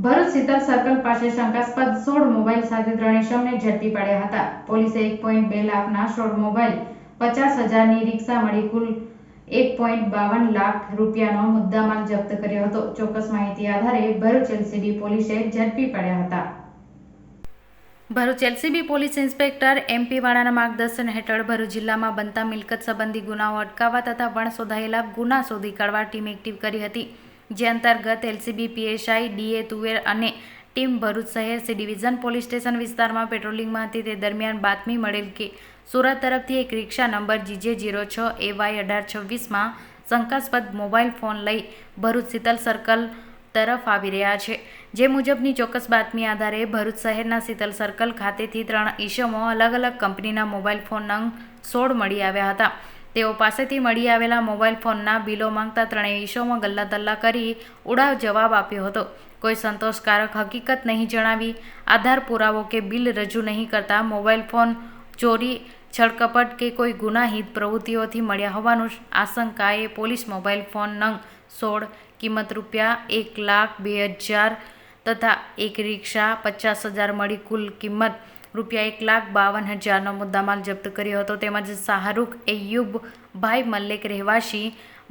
Bharuch Sheetal circle પાસે શંકાસ્પદ 16 mobile સાથે 3 ઇસમને ઝડપી પાડ્યા હતા। પોલીસે 1.2 લાખના 16 મોબાઈલ, 50,000ની રિક્ષા મળી કુલ 1.52 લાખ રૂપિયાનો મુદ્દામાલ જપ્ત કર્યો હતો। ચોક્કસ માહિતી આધારે ભરૂચ એલસીબી પોલીસે ઝડપી પાડ્યા હતા। Bharuch LCB police inspector M P વાળાના માર્ગદર્શન હેઠળ ભરૂચ જિલ્લામાં બનતા મિલકત સંબંધી ગુનાઓ અટકાવવા તથા વણ શોધાયેલા ગુના શોધી કાઢવા ટીમ એક્ટિવ કરી હતી। જે અંતર્ગત એલસીબી પીએસઆઈ ડીએ તુવેર અને ટીમ ભરૂચ શહેર સી ડિવિઝન પોલીસ સ્ટેશન વિસ્તારમાં પેટ્રોલિંગમાં હતી। તે દરમિયાન બાતમી મળેલ કે સુરત તરફથી એક રિક્ષા નંબર GJ06AY1826માં શંકાસ્પદ મોબાઈલ ફોન લઈ ભરૂચ શીતલ સર્કલ તરફ આવી રહ્યા છે। જે મુજબની ચોક્કસ બાતમી આધારે ભરૂચ શહેરના શીતલ સર્કલ ખાતેથી 3 ઈસમો અલગ અલગ કંપનીના મોબાઈલ ફોન નંગ 16 મળી આવ્યા હતા। તેઓ પાસેથી મળી આવેલા મોબાઈલ ફોનના બિલો માંગતા 3 ઈસમો ગલ્લા તલ્લા કરી ઉડાવ જવાબ આપ્યો હતો। કોઈ સંતોષકારક હકીકત નહીં જણાવી, આધાર પુરાવો કે બિલ રજૂ નહીં કરતા મોબાઈલ ફોન ચોરી, છળકપટ કે કોઈ ગુનાહિત પ્રવૃત્તિઓથી મળ્યા હોવાનું આશંકાએ પોલીસ મોબાઈલ ફોન નંગ 16 કિંમત ₹1,02,000 તથા એક રિક્ષા 50,000 મળી કુલ કિંમત ₹1,52,000નો મુદ્દામાલ જપ્ત કર્યો હતો। તેમજ શાહરૂખ એયુબ ભાઈ મલ્લિક રહેવાસી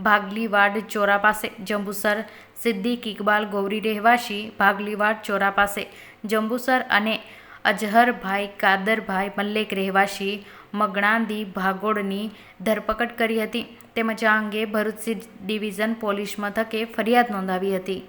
ભાગલીવાડ ચોરા પાસે જંબુસર, સિદ્દીક ઇકબાલ ગૌરી રહેવાસી ભાગલીવાડ ચોરા પાસે જંબુસર અને અજહરભાઈ કાદરભાઈ મલ્લિક રહેવાસી મગણાંદી ભાગોળની ધરપકડ કરી હતી। તેમજ આ અંગે ભરૂચ સી ડિવિઝન પોલીસ મથકે ફરિયાદ નોંધાવી હતી।